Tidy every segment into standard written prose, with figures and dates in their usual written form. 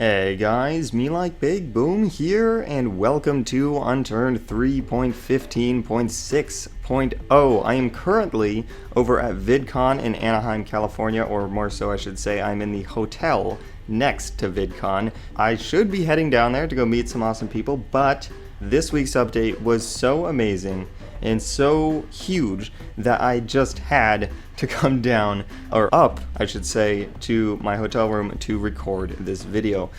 Hey guys, MeLikeBigBoom here, and welcome to Unturned 3.15.6.0. I am currently over at VidCon in Anaheim, California, or more so I should say I'm in the hotel next to VidCon. I should be heading down there to go meet some awesome people, but this week's update was so amazing and so huge that I just had to come down, or up, I should say, to my hotel room to record this video.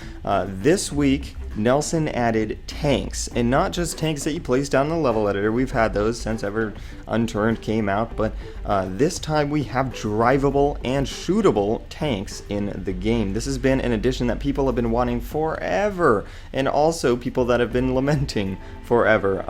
This week, Nelson added tanks, and not just tanks that you place down in the level editor. We've had those since ever Unturned came out, but this time we have drivable and shootable tanks in the game. This has been an addition that people have been wanting forever, and also people that have been lamenting forever.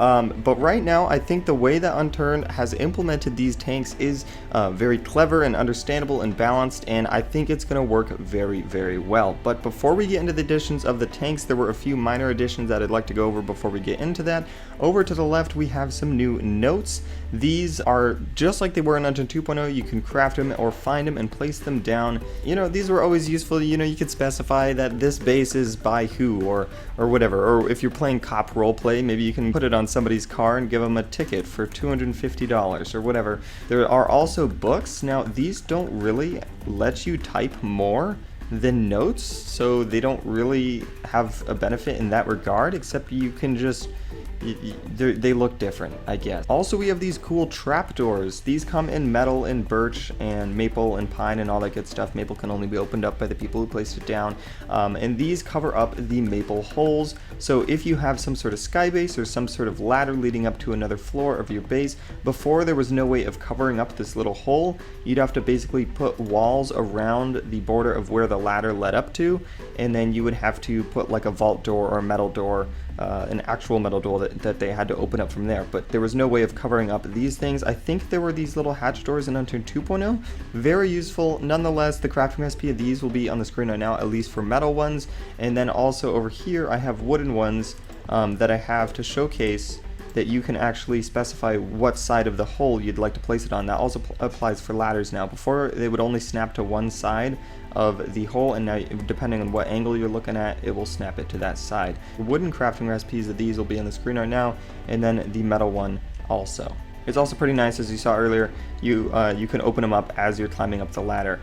But right now, I think the way that Unturned has implemented these tanks is very clever and understandable and balanced, and I think it's going to work very, very well. But before we get into the additions of the tanks, there were a few minor additions that I'd like to go over before we get into that. Over to the left, we have some new notes. These are just like they were in Unturned 2.0. You can craft them or find them and place them down. You know, these were always useful. You know, you could specify that this base is by who or whatever. Or if you're playing cop roleplay, maybe you can put it on somebody's car and give them a ticket for $250 or whatever. There are also books. Now, these don't really let you type more than notes, so they don't really have a benefit in that regard, except you can just they look different, I guess. Also, we have these cool trapdoors. These come in metal and birch and maple and pine and all that good stuff. Maple can only be opened up by the people who placed it down. And these cover up the maple holes. So if you have some sort of sky base or some sort of ladder leading up to another floor of your base, before there was no way of covering up this little hole, you'd have to basically put walls around the border of where the ladder led up to, and then you would have to put like a vault door or a metal door, an actual metal door that they had to open up from there, but there was no way of covering up these things. I think there were these little hatch doors in Unturned 2.0. Very useful. Nonetheless, the crafting recipe of these will be on the screen right now, at least for metal ones, and then also over here I have wooden ones that I have to showcase that you can actually specify what side of the hole you'd like to place it on. That also applies for ladders now. Before, they would only snap to one side of the hole, and now depending on what angle you're looking at, it will snap it to that side. Wooden crafting recipes of these will be on the screen right now, and then the metal one also. It's also pretty nice, as you saw earlier, you can open them up as you're climbing up the ladder.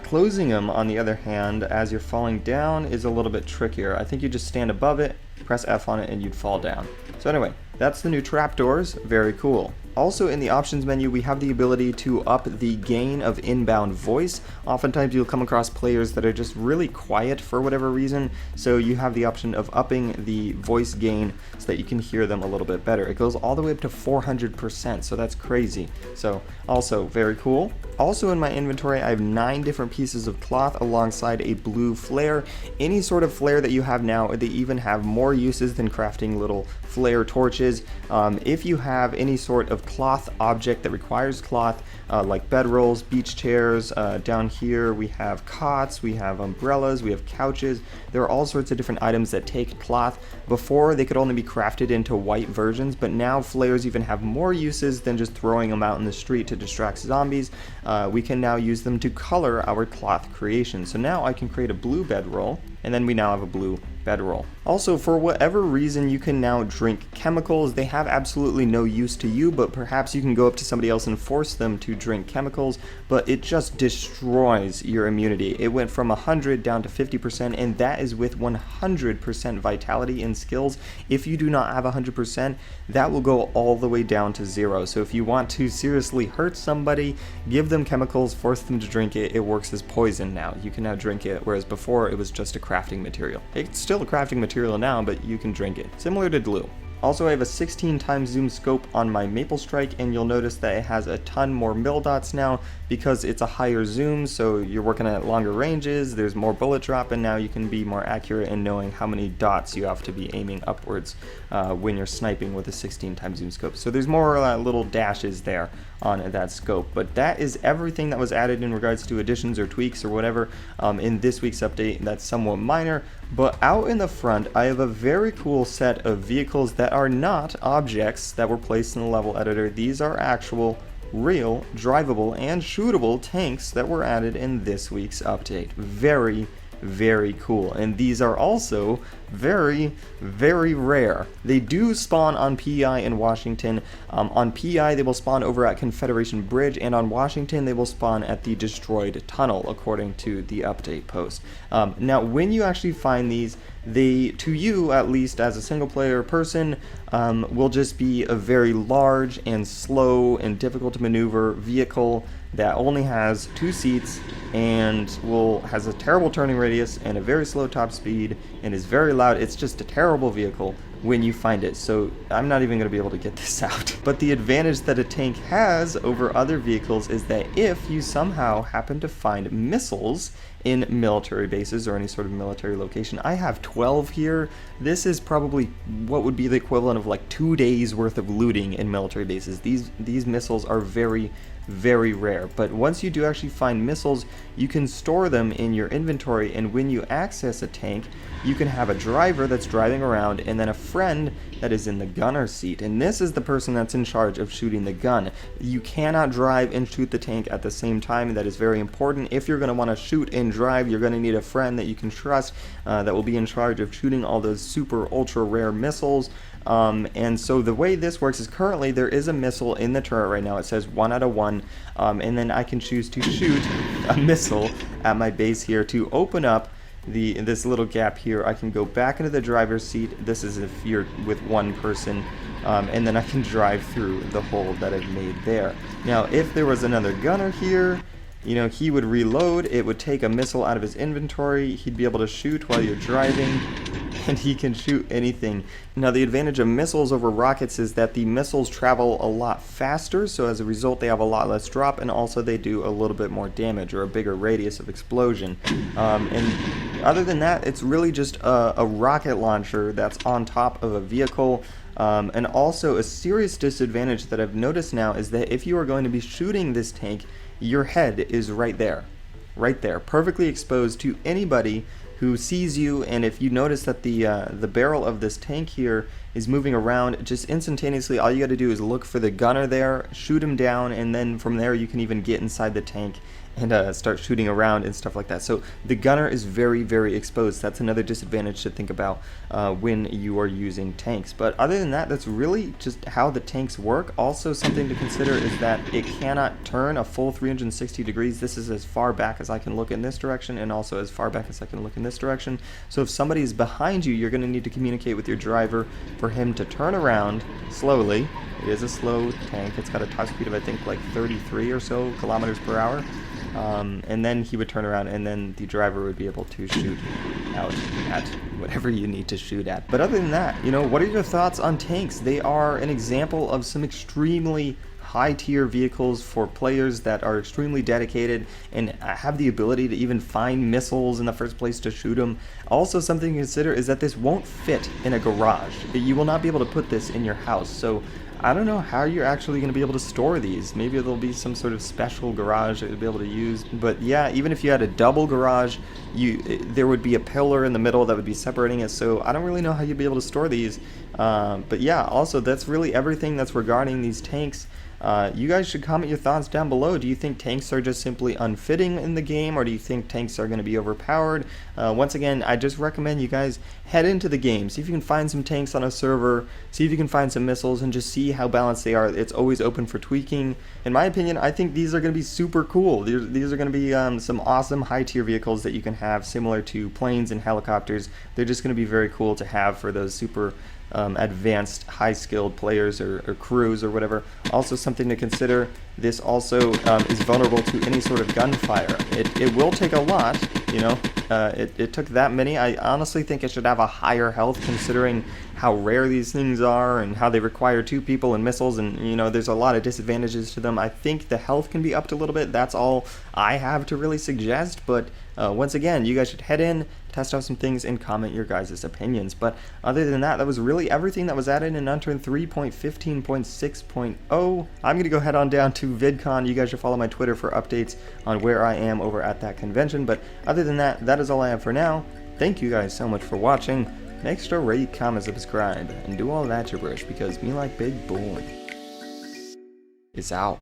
Closing them, on the other hand, as you're falling down is a little bit trickier. I think you just stand above it, press F on it, and you'd fall down. So anyway, that's the new trapdoors. Very cool. Also, in the options menu, we have the ability to up the gain of inbound voice. Oftentimes you'll come across players that are just really quiet for whatever reason, so you have the option of upping the voice gain so that you can hear them a little bit better. It goes all the way up to 400%, so that's crazy. So also very cool. Also in my inventory, I have 9 different pieces of cloth alongside a blue flare. Any sort of flare that you have now, they even have more uses than crafting little flare torches. If you have any sort of cloth object that requires cloth, like bedrolls, beach chairs, down here we have cots, we have umbrellas, we have couches. There are all sorts of different items that take cloth. Before, they could only be crafted into white versions, but now flares even have more uses than just throwing them out in the street to distract zombies. We can now use them to color our cloth creation. So now I can create a blue bedroll, and then we now have a blue bedroll. Also, for whatever reason, you can now drink chemicals. They have absolutely no use to you, but perhaps you can go up to somebody else and force them to drink chemicals, but it just destroys your immunity. It went from 100 down to 50%, and that is with 100% vitality in skills. If you do not have 100%, that will go all the way down to 0. So if you want to seriously hurt somebody, give them chemicals, force them to drink it. It works as poison now. You can now drink it, whereas before it was just a crafting material. It's still a crafting material now, but you can drink it. Similar to glue. Also, I have a 16 times zoom scope on my Maple Strike, and you'll notice that it has a ton more mil dots now because it's a higher zoom, so you're working at longer ranges, there's more bullet drop, and now you can be more accurate in knowing how many dots you have to be aiming upwards when you're sniping with a 16 times zoom scope. So there's more little dashes there on that scope. But that is everything that was added in regards to additions or tweaks or whatever in this week's update. That's somewhat minor, but out in the front I have a very cool set of vehicles that are not objects that were placed in the level editor. These are actual real drivable and shootable tanks that were added in this week's update. Very very cool. And these are also very, very rare. They do spawn on PEI in Washington. On PEI they will spawn over at Confederation Bridge, and on Washington they will spawn at the destroyed tunnel, according to the update post. Now when you actually find these, they, to you at least as a single player person, will just be a very large and slow and difficult to maneuver vehicle that only has 2 seats and has a terrible turning radius and a very slow top speed and is very loud. It's just a terrible vehicle when you find it, so I'm not even going to be able to get this out. But the advantage that a tank has over other vehicles is that if you somehow happen to find missiles in military bases or any sort of military location, I have 12 here. This is probably what would be the equivalent of like 2 days worth of looting in military bases. These missiles are very, very rare, but once you do actually find missiles, you can store them in your inventory, and when you access a tank, you can have a driver that's driving around and then a friend that is in the gunner seat, and this is the person that's in charge of shooting the gun. You cannot drive and shoot the tank at the same time. That is very important. If you're going to want to shoot and drive, you're going to need a friend that you can trust that will be in charge of shooting all those super ultra rare missiles. And so the way this works is currently there is a missile in the turret right now. It says 1 out of 1, and then I can choose to shoot a missile at my base here. To open up this little gap here, I can go back into the driver's seat. This is if you're with one person, and then I can drive through the hole that I've made there. Now if there was another gunner here, you know, he would reload, it would take a missile out of his inventory, he'd be able to shoot while you're driving, and he can shoot anything. Now the advantage of missiles over rockets is that the missiles travel a lot faster, so as a result they have a lot less drop, and also they do a little bit more damage or a bigger radius of explosion. And other than that, it's really just a rocket launcher that's on top of a vehicle. And also a serious disadvantage that I've noticed now is that if you are going to be shooting this tank, your head is right there, perfectly exposed to anybody who sees you. And if you notice that the barrel of this tank here is moving around, just instantaneously all you got to do is look for the gunner there, shoot him down, and then from there you can even get inside the tank and start shooting around and stuff like that. So the gunner is very, very exposed. That's another disadvantage to think about when you are using tanks. But other than that, that's really just how the tanks work. Also something to consider is that it cannot turn a full 360 degrees. This is as far back as I can look in this direction, and also as far back as I can look in this direction. So if somebody is behind you, you're going to need to communicate with your driver for him to turn around slowly. It is a slow tank. It's got a top speed of I think like 33 or so kilometers per hour. And then he would turn around, and then the driver would be able to shoot out at whatever you need to shoot at. But other than that, you know, what are your thoughts on tanks? They are an example of some extremely high-tier vehicles for players that are extremely dedicated and have the ability to even find missiles in the first place to shoot them. Also, something to consider is that this won't fit in a garage. You will not be able to put this in your house, so I don't know how you're actually going to be able to store these. Maybe there'll be some sort of special garage that you'll be able to use. But yeah, even if you had a double garage, there would be a pillar in the middle that would be separating it. So I don't really know how you'd be able to store these. But yeah, also that's really everything that's regarding these tanks. You guys should comment your thoughts down below. Do you think tanks are just simply unfitting in the game, or do you think tanks are going to be overpowered? Once again, I just recommend you guys head into the game, see if you can find some tanks on a server, see if you can find some missiles, and just see how balanced they are. It's always open for tweaking. In my opinion, I think these are going to be super cool. These are going to be some awesome high-tier vehicles that you can have, similar to planes and helicopters. They're just going to be very cool to have for those super advanced high-skilled players or crews or whatever. Also something to consider, this also is vulnerable to any sort of gunfire. It will take a lot, you know. It took that many. I honestly think it should have a higher health, considering how rare these things are and how they require 2 people and missiles, and you know, there's a lot of disadvantages to them. I think the health can be upped a little bit. That's all I have to really suggest. But once again, you guys should head in, test out some things, and comment your guys' opinions. But other than that, that was really everything that was added in Unturned 3.15.6.0. I'm going to go head on down to VidCon. You guys should follow my Twitter for updates on where I am over at that convention. But other than that, that is all I have for now. Thank you guys so much for watching. Make sure to rate, comment, subscribe, and do all that gibberish, because MeLikeBigBoom is out.